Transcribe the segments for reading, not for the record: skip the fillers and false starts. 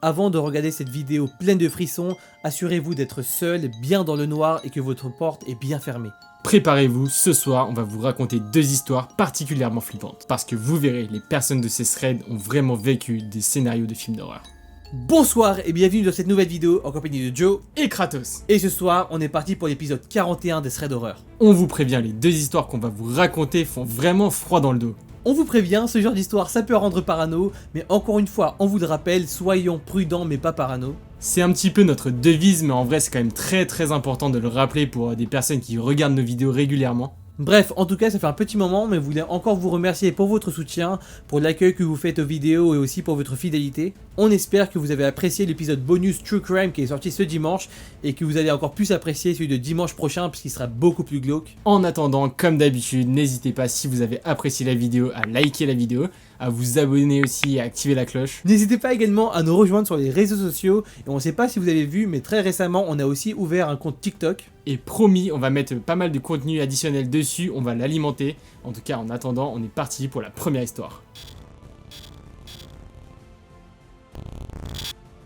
Avant de regarder cette vidéo pleine de frissons, assurez-vous d'être seul, bien dans le noir et que votre porte est bien fermée. Préparez-vous, ce soir on va vous raconter deux histoires particulièrement flippantes. Parce que vous verrez, les personnes de ces threads ont vraiment vécu des scénarios de films d'horreur. Bonsoir et bienvenue dans cette nouvelle vidéo en compagnie de Joe Et Kratos. et ce soir on est parti pour l'épisode 41 des threads d'horreur. On vous prévient, les deux histoires qu'on va vous raconter font vraiment froid dans le dos. On vous prévient, ce genre d'histoire ça peut rendre parano, mais encore une fois on vous le rappelle, soyons prudents mais pas parano. C'est un petit peu notre devise, mais en vrai c'est quand même très important de le rappeler pour des personnes qui regardent nos vidéos régulièrement. Bref, en tout cas ça fait un petit moment, mais je voulais encore vous remercier pour votre soutien, pour l'accueil que vous faites aux vidéos et aussi pour votre fidélité. On espère que vous avez apprécié l'épisode bonus True Crime qui est sorti ce dimanche et que vous allez encore plus apprécier celui de dimanche prochain puisqu'il sera beaucoup plus glauque. En attendant, comme d'habitude, n'hésitez pas si vous avez apprécié la vidéo à liker la vidéo, à vous abonner aussi et à activer la cloche. N'hésitez pas également à nous rejoindre sur les réseaux sociaux et on ne sait pas si vous avez vu mais très récemment on a aussi ouvert un compte TikTok. Et promis, on va mettre pas mal de contenu additionnel dessus, on va l'alimenter. En tout cas, en attendant, on est parti pour la première histoire.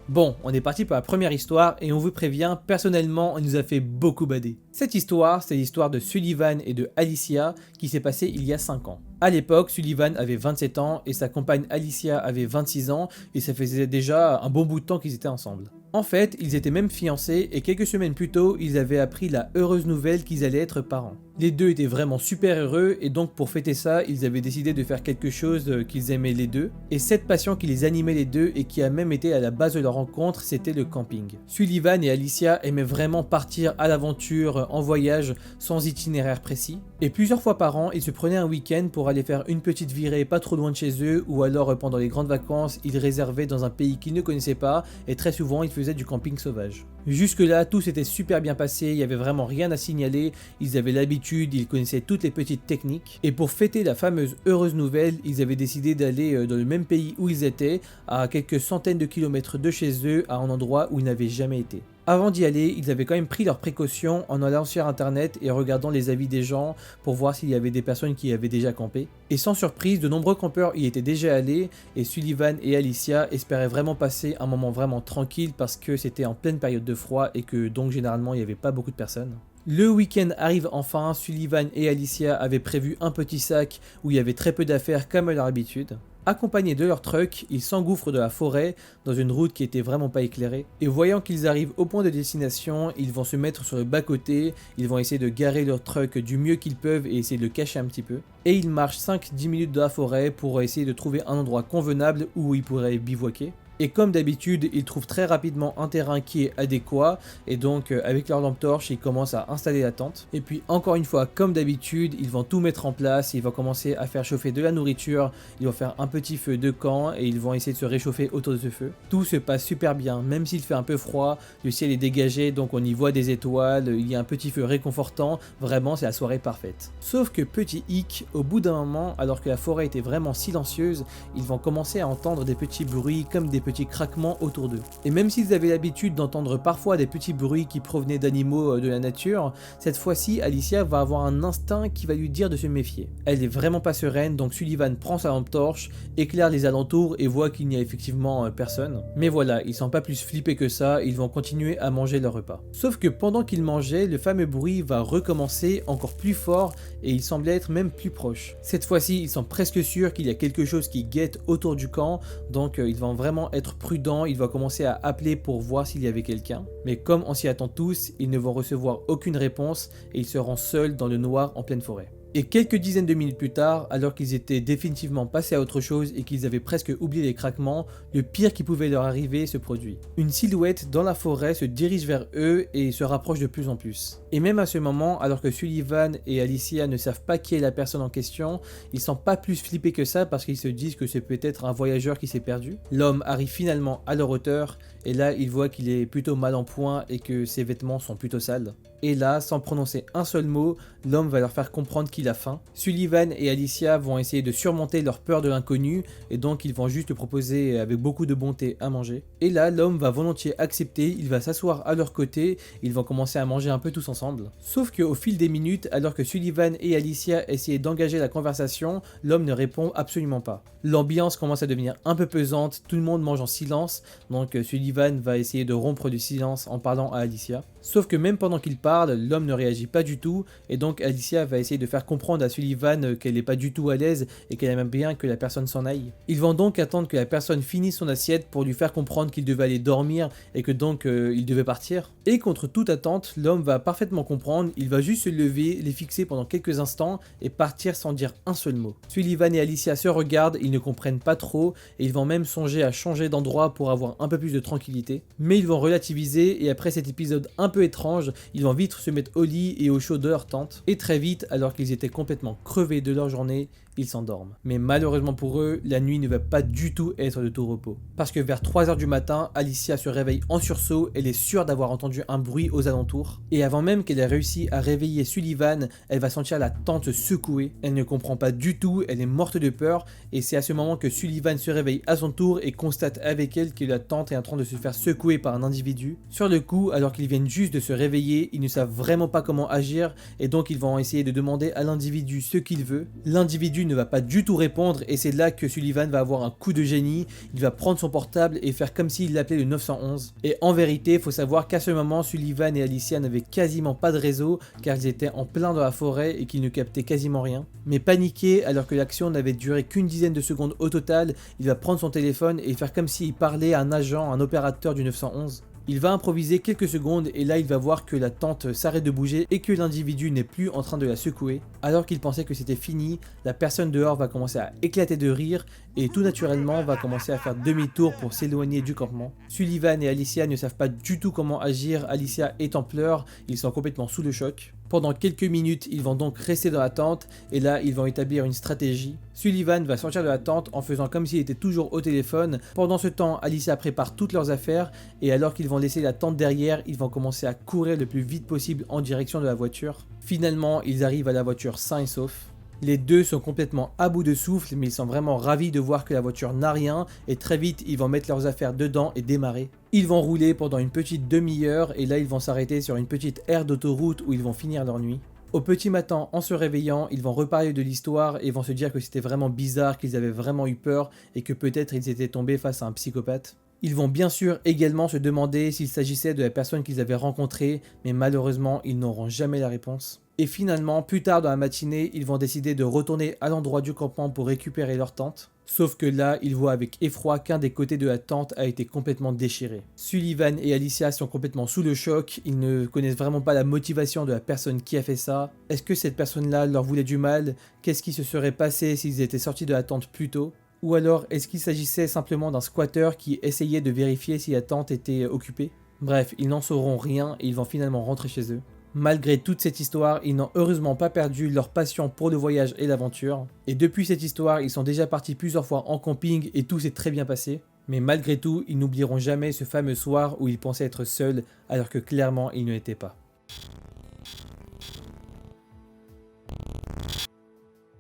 Bon, on est parti pour la première histoire et on vous prévient, personnellement, on nous a fait beaucoup bader. Cette histoire, c'est l'histoire de Sullivan et de Alicia qui s'est passée il y a 5 ans. À l'époque, Sullivan avait 27 ans et sa compagne Alicia avait 26 ans et ça faisait déjà un bon bout de temps qu'ils étaient ensemble. En fait, ils étaient même fiancés et quelques semaines plus tôt, ils avaient appris la heureuse nouvelle qu'ils allaient être parents. Les deux étaient vraiment super heureux et donc pour fêter ça, ils avaient décidé de faire quelque chose qu'ils aimaient les deux. Et cette passion qui les animait les deux et qui a même été à la base de leur rencontre, c'était le camping. Sullivan et Alicia aimaient vraiment partir à l'aventure, en voyage, sans itinéraire précis. Et plusieurs fois par an, ils se prenaient un week-end pour aller faire une petite virée pas trop loin de chez eux ou alors pendant les grandes vacances, ils réservaient dans un pays qu'ils ne connaissaient pas et très souvent ils faisaient du camping sauvage. Jusque là, tout s'était super bien passé, il y avait vraiment rien à signaler, ils avaient l'habitude, ils connaissaient toutes les petites techniques. Et pour fêter la fameuse heureuse nouvelle, ils avaient décidé d'aller dans le même pays où ils étaient, à quelques centaines de kilomètres de chez eux, à un endroit où ils n'avaient jamais été. Avant d'y aller, ils avaient quand même pris leurs précautions en allant sur internet et regardant les avis des gens pour voir s'il y avait des personnes qui avaient déjà campé. Et sans surprise, de nombreux campeurs y étaient déjà allés et Sullivan et Alicia espéraient vraiment passer un moment vraiment tranquille parce que c'était en pleine période de froid et que donc généralement il n'y avait pas beaucoup de personnes. Le week-end arrive enfin, Sullivan et Alicia avaient prévu un petit sac où il y avait très peu d'affaires comme à leur habitude. Accompagnés de leur truck, ils s'engouffrent de la forêt dans une route qui était vraiment pas éclairée. Et voyant qu'ils arrivent au point de destination, ils vont se mettre sur le bas-côté, ils vont essayer de garer leur truck du mieux qu'ils peuvent et essayer de le cacher un petit peu. Et ils marchent 5-10 minutes dans la forêt pour essayer de trouver un endroit convenable où ils pourraient bivouaquer. Et comme d'habitude, ils trouvent très rapidement un terrain qui est adéquat et donc avec leur lampe torche, ils commencent à installer la tente. Et puis encore une fois, comme d'habitude, ils vont tout mettre en place, ils vont commencer à faire chauffer de la nourriture, ils vont faire un petit feu de camp et ils vont essayer de se réchauffer autour de ce feu. Tout se passe super bien, même s'il fait un peu froid, le ciel est dégagé donc on y voit des étoiles, il y a un petit feu réconfortant, vraiment c'est la soirée parfaite. Sauf que petit hic, au bout d'un moment, alors que la forêt était vraiment silencieuse, ils vont commencer à entendre des petits bruits comme des petits craquements autour d'eux. Et même s'ils avaient l'habitude d'entendre parfois des petits bruits qui provenaient d'animaux de la nature, cette fois-ci Alicia va avoir un instinct qui va lui dire de se méfier. Elle est vraiment pas sereine, donc Sullivan prend sa lampe torche, éclaire les alentours et voit qu'il n'y a effectivement personne. Mais voilà, ils sont pas plus flippés que ça, ils vont continuer à manger leur repas. Sauf que pendant qu'ils mangeaient, le fameux bruit va recommencer encore plus fort et il semblait être même plus proche. Cette fois-ci, ils sont presque sûrs qu'il y a quelque chose qui guette autour du camp, donc ils vont vraiment être prudents, ils vont commencer à appeler pour voir s'il y avait quelqu'un. Mais comme on s'y attend tous, ils ne vont recevoir aucune réponse et ils seront seuls dans le noir en pleine forêt. Et quelques dizaines de minutes plus tard, alors qu'ils étaient définitivement passés à autre chose et qu'ils avaient presque oublié les craquements, le pire qui pouvait leur arriver se produit. Une silhouette dans la forêt se dirige vers eux et se rapproche de plus en plus. Et même à ce moment, alors que Sullivan et Alicia ne savent pas qui est la personne en question, ils sont pas plus flippés que ça parce qu'ils se disent que c'est peut-être un voyageur qui s'est perdu. L'homme arrive finalement à leur hauteur et là il voit qu'il est plutôt mal en point et que ses vêtements sont plutôt sales. Et là, sans prononcer un seul mot, l'homme va leur faire comprendre qu'il a faim. Sullivan et Alicia vont essayer de surmonter leur peur de l'inconnu et donc ils vont juste lui proposer avec beaucoup de bonté à manger. Et là, l'homme va volontiers accepter, il va s'asseoir à leur côté, ils vont commencer à manger un peu tous ensemble. Sauf qu'au fil des minutes, alors que Sullivan et Alicia essayaient d'engager la conversation, l'homme ne répond absolument pas. L'ambiance commence à devenir un peu pesante, tout le monde mange en silence, donc Sullivan va essayer de rompre le silence en parlant à Alicia. Sauf que même pendant qu'il parle, l'homme ne réagit pas du tout et donc Alicia va essayer de faire comprendre à Sullivan qu'elle n'est pas du tout à l'aise et qu'elle aimerait bien que la personne s'en aille. Ils vont donc attendre que la personne finisse son assiette pour lui faire comprendre qu'il devait aller dormir et que donc il devait partir. Et contre toute attente, l'homme va parfaitement comprendre, il va juste se lever, les fixer pendant quelques instants et partir sans dire un seul mot. Sullivan et Alicia se regardent, ils ne comprennent pas trop et ils vont même songer à changer d'endroit pour avoir un peu plus de tranquillité. Mais ils vont relativiser et après cet épisode un peu étrange, ils vont vite se mettre au lit et au chaud de leur tente. Et très vite, alors qu'ils étaient complètement crevés de leur journée, ils s'endorment. Mais malheureusement pour eux, la nuit ne va pas du tout être de tout repos. Parce que vers 3h du matin, Alicia se réveille en sursaut, elle est sûre d'avoir entendu un bruit aux alentours. Et avant même qu'elle ait réussi à réveiller Sullivan, elle va sentir la tente se secouer. Elle ne comprend pas du tout, elle est morte de peur. Et c'est à ce moment que Sullivan se réveille à son tour et constate avec elle que la tente est en train de se faire secouer par un individu. Sur le coup, alors qu'ils viennent juste de se réveiller, ils ne savent vraiment pas comment agir et donc ils vont essayer de demander à l'individu ce qu'il veut. L'individu ne va pas du tout répondre et c'est là que Sullivan va avoir un coup de génie. Il va prendre son portable et faire comme s'il l'appelait le 911. Et en vérité, il faut savoir qu'à ce moment, Sullivan et Alicia n'avaient quasiment pas de réseau car ils étaient en plein dans la forêt et qu'ils ne captaient quasiment rien. Mais paniqué, alors que l'action n'avait duré qu'une dizaine de secondes au total, il va prendre son téléphone et faire comme s'il parlait à un agent, un opérateur du 911. Il va improviser quelques secondes et là il va voir que la tente s'arrête de bouger et que l'individu n'est plus en train de la secouer. Alors qu'il pensait que c'était fini, la personne dehors va commencer à éclater de rire et tout naturellement va commencer à faire demi-tour pour s'éloigner du campement. Sullivan et Alicia ne savent pas du tout comment agir, Alicia est en pleurs, ils sont complètement sous le choc. Pendant quelques minutes, ils vont donc rester dans la tente et là, ils vont établir une stratégie. Sullivan va sortir de la tente en faisant comme s'il était toujours au téléphone. Pendant ce temps, Alicia prépare toutes leurs affaires et alors qu'ils vont laisser la tente derrière, ils vont commencer à courir le plus vite possible en direction de la voiture. Finalement, ils arrivent à la voiture sains et saufs. Les deux sont complètement à bout de souffle, mais ils sont vraiment ravis de voir que la voiture n'a rien et très vite ils vont mettre leurs affaires dedans et démarrer. Ils vont rouler pendant une petite demi-heure et là ils vont s'arrêter sur une petite aire d'autoroute où ils vont finir leur nuit. Au petit matin, en se réveillant, ils vont reparler de l'histoire et vont se dire que c'était vraiment bizarre, qu'ils avaient vraiment eu peur et que peut-être ils étaient tombés face à un psychopathe. Ils vont bien sûr également se demander s'il s'agissait de la personne qu'ils avaient rencontrée, mais malheureusement ils n'auront jamais la réponse. Et finalement, plus tard dans la matinée, ils vont décider de retourner à l'endroit du campement pour récupérer leur tente. Sauf que là, ils voient avec effroi qu'un des côtés de la tente a été complètement déchiré. Sullivan et Alicia sont complètement sous le choc, ils ne connaissent vraiment pas la motivation de la personne qui a fait ça. Est-ce que cette personne-là leur voulait du mal? Qu'est-ce qui se serait passé s'ils étaient sortis de la tente plus tôt? Ou alors, est-ce qu'il s'agissait simplement d'un squatter qui essayait de vérifier si la tente était occupée? Bref, ils n'en sauront rien et ils vont finalement rentrer chez eux. Malgré toute cette histoire, ils n'ont heureusement pas perdu leur passion pour le voyage et l'aventure. Et depuis cette histoire, ils sont déjà partis plusieurs fois en camping et tout s'est très bien passé. Mais malgré tout, ils n'oublieront jamais ce fameux soir où ils pensaient être seuls alors que clairement ils ne l'étaient pas.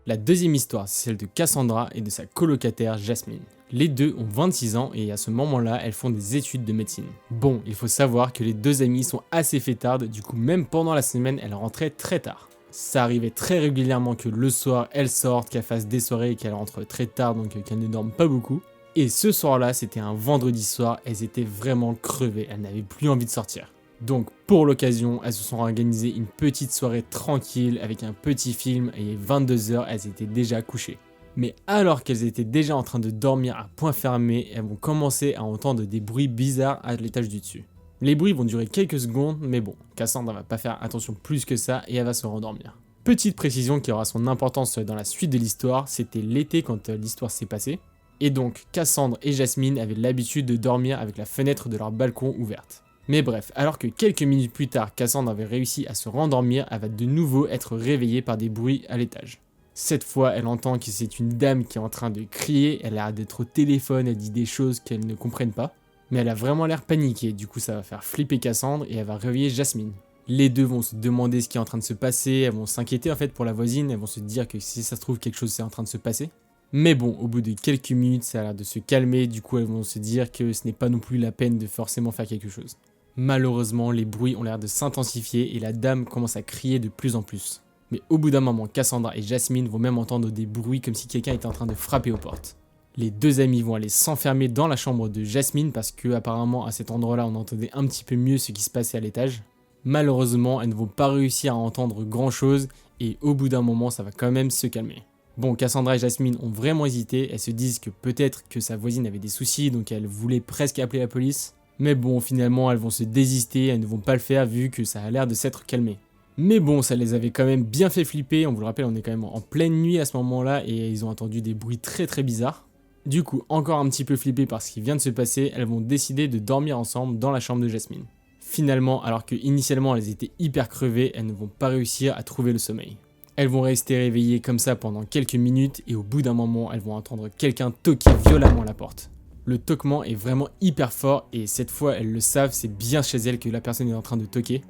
La deuxième histoire, c'est celle de Cassandra et de sa colocataire Jasmine. Les deux ont 26 ans et à ce moment-là, elles font des études de médecine. Bon, il faut savoir que les deux amies sont assez fêtardes, du coup même pendant la semaine, elles rentraient très tard. Ça arrivait très régulièrement que le soir, elles sortent, qu'elles fassent des soirées et qu'elles rentrent très tard, donc qu'elles ne dorment pas beaucoup. Et ce soir-là, c'était un vendredi soir, elles étaient vraiment crevées, elles n'avaient plus envie de sortir. Donc pour l'occasion, elles se sont organisées une petite soirée tranquille avec un petit film et 22h, elles étaient déjà couchées. Mais alors qu'elles étaient déjà en train de dormir à point fermé, elles vont commencer à entendre des bruits bizarres à l'étage du dessus. Les bruits vont durer quelques secondes, mais bon, Cassandra va pas faire attention plus que ça et elle va se rendormir. Petite précision qui aura son importance dans la suite de l'histoire, c'était l'été quand l'histoire s'est passée. Et donc Cassandra et Jasmine avaient l'habitude de dormir avec la fenêtre de leur balcon ouverte. Mais bref, alors que quelques minutes plus tard, Cassandra avait réussi à se rendormir, elle va de nouveau être réveillée par des bruits à l'étage. Cette fois, elle entend que c'est une dame qui est en train de crier, elle a l'air d'être au téléphone, elle dit des choses qu'elle ne comprenne pas. Mais elle a vraiment l'air paniquée, du coup ça va faire flipper Cassandre et elle va réveiller Jasmine. Les deux vont se demander ce qui est en train de se passer, elles vont s'inquiéter en fait pour la voisine, elles vont se dire que si ça se trouve quelque chose c'est en train de se passer. Mais bon, au bout de quelques minutes, ça a l'air de se calmer, du coup elles vont se dire que ce n'est pas non plus la peine de forcément faire quelque chose. Malheureusement, les bruits ont l'air de s'intensifier et la dame commence à crier de plus en plus. Mais au bout d'un moment, Cassandra et Jasmine vont même entendre des bruits comme si quelqu'un était en train de frapper aux portes. Les deux amis vont aller s'enfermer dans la chambre de Jasmine parce que apparemment à cet endroit-là on entendait un petit peu mieux ce qui se passait à l'étage. Malheureusement, elles ne vont pas réussir à entendre grand chose et au bout d'un moment ça va quand même se calmer. Bon, Cassandra et Jasmine ont vraiment hésité, elles se disent que peut-être que sa voisine avait des soucis donc elles voulaient presque appeler la police. Mais bon, finalement elles vont se désister, elles ne vont pas le faire vu que ça a l'air de s'être calmé. Mais bon, ça les avait quand même bien fait flipper, on vous le rappelle, on est quand même en pleine nuit à ce moment-là et ils ont entendu des bruits très bizarres. Du coup, encore un petit peu flippées par ce qui vient de se passer, elles vont décider de dormir ensemble dans la chambre de Jasmine. Finalement, alors que initialement elles étaient hyper crevées, elles ne vont pas réussir à trouver le sommeil. Elles vont rester réveillées comme ça pendant quelques minutes et au bout d'un moment, elles vont entendre quelqu'un toquer violemment à la porte. Le toquement est vraiment hyper fort et cette fois elles le savent, c'est bien chez elles que la personne est en train de toquer.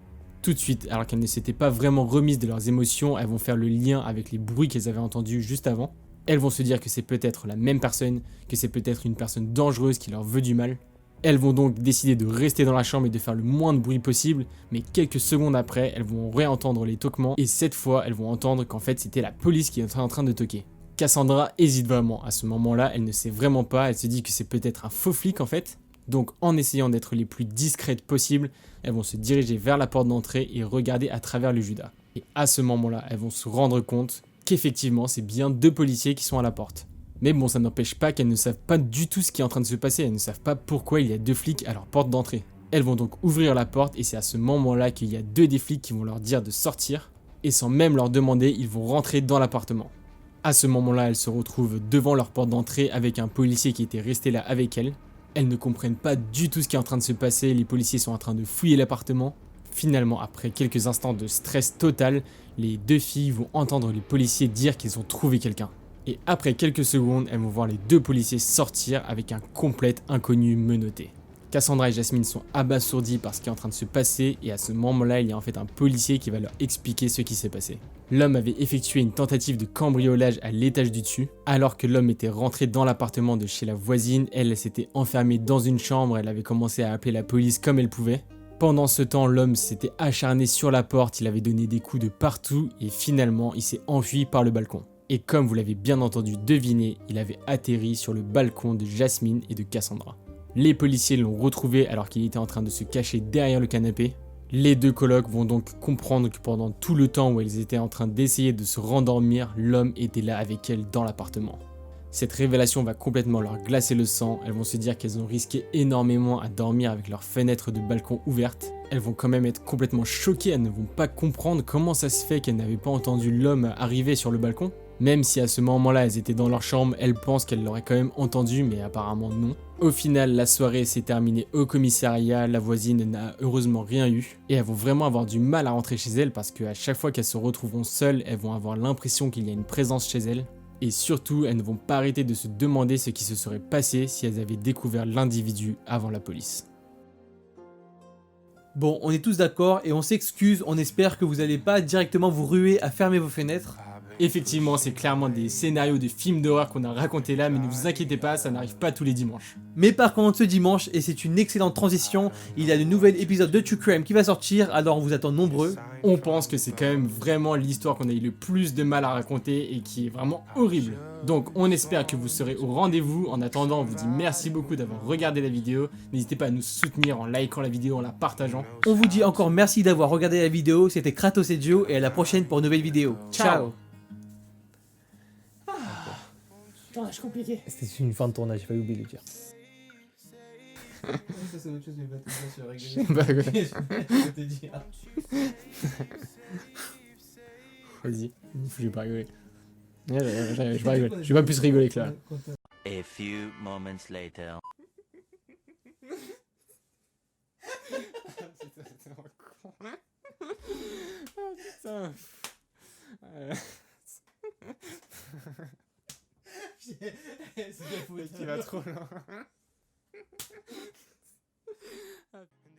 Tout de suite, alors qu'elles ne s'étaient pas vraiment remises de leurs émotions, elles vont faire le lien avec les bruits qu'elles avaient entendus juste avant. Elles vont se dire que c'est peut-être la même personne, que c'est peut-être une personne dangereuse qui leur veut du mal. Elles vont donc décider de rester dans la chambre et de faire le moins de bruit possible, mais quelques secondes après, elles vont réentendre les toquements et cette fois, elles vont entendre qu'en fait c'était la police qui était en train de toquer. Cassandra hésite vraiment, à ce moment-là, elle ne sait vraiment pas, elle se dit que c'est peut-être un faux flic en fait. Donc en essayant d'être les plus discrètes possible, elles vont se diriger vers la porte d'entrée et regarder à travers le Judas. Et à ce moment-là, elles vont se rendre compte qu'effectivement c'est bien deux policiers qui sont à la porte. Mais bon, ça n'empêche pas qu'elles ne savent pas du tout ce qui est en train de se passer, elles ne savent pas pourquoi il y a deux flics à leur porte d'entrée. Elles vont donc ouvrir la porte et c'est à ce moment-là qu'il y a deux des flics qui vont leur dire de sortir et sans même leur demander, ils vont rentrer dans l'appartement. À ce moment-là, elles se retrouvent devant leur porte d'entrée avec un policier qui était resté là avec elles. Elles ne comprennent pas du tout ce qui est en train de se passer, les policiers sont en train de fouiller l'appartement. Finalement, après quelques instants de stress total, les deux filles vont entendre les policiers dire qu'ils ont trouvé quelqu'un. Et après quelques secondes, elles vont voir les deux policiers sortir avec un complet inconnu menotté. Cassandra et Jasmine sont abasourdies par ce qui est en train de se passer et à ce moment-là, il y a en fait un policier qui va leur expliquer ce qui s'est passé. L'homme avait effectué une tentative de cambriolage à l'étage du dessus. Alors que l'homme était rentré dans l'appartement de chez la voisine, elle s'était enfermée dans une chambre, elle avait commencé à appeler la police comme elle pouvait. Pendant ce temps, l'homme s'était acharné sur la porte, il avait donné des coups de partout et finalement, il s'est enfui par le balcon. Et comme vous l'avez bien entendu deviner, il avait atterri sur le balcon de Jasmine et de Cassandra. Les policiers l'ont retrouvé alors qu'il était en train de se cacher derrière le canapé. Les deux colocs vont donc comprendre que pendant tout le temps où elles étaient en train d'essayer de se rendormir, l'homme était là avec elles dans l'appartement. Cette révélation va complètement leur glacer le sang, elles vont se dire qu'elles ont risqué énormément à dormir avec leurs fenêtres de balcon ouvertes. Elles vont quand même être complètement choquées, elles ne vont pas comprendre comment ça se fait qu'elles n'avaient pas entendu l'homme arriver sur le balcon. Même si à ce moment-là elles étaient dans leur chambre, elles pensent qu'elles l'auraient quand même entendu, mais apparemment non. Au final, la soirée s'est terminée au commissariat, la voisine n'a heureusement rien eu, et elles vont vraiment avoir du mal à rentrer chez elles parce qu'à chaque fois qu'elles se retrouveront seules, elles vont avoir l'impression qu'il y a une présence chez elles. Et surtout, elles ne vont pas arrêter de se demander ce qui se serait passé si elles avaient découvert l'individu avant la police. Bon, on est tous d'accord et on s'excuse, on espère que vous n'allez pas directement vous ruer à fermer vos fenêtres. Effectivement, c'est clairement des scénarios de films d'horreur qu'on a racontés là, mais ne vous inquiétez pas, ça n'arrive pas tous les dimanches. Mais par contre, ce dimanche, et c'est une excellente transition, il y a le nouvel épisode de True Crime qui va sortir, alors on vous attend nombreux. On pense que c'est quand même vraiment l'histoire qu'on a eu le plus de mal à raconter et qui est vraiment horrible. Donc on espère que vous serez au rendez-vous. En attendant, on vous dit merci beaucoup d'avoir regardé la vidéo. N'hésitez pas à nous soutenir en likant la vidéo, en la partageant. On vous dit encore merci d'avoir regardé la vidéo, c'était Kratos et Joe, et à la prochaine pour une nouvelle vidéo. Ciao. Tournage compliqué. C'était une fin de tournage, j'ai failli oublier de le dire. Ça c'est autre chose, mais pas sur Je sais pas quoi. Je vais te dire. Vas-y, je vais pas rigoler. Je vais pas rigoler. Je vais pas plus rigoler que là. A few moments later. Putain, con. Oh putain. C'est la faute. Il va trop loin. And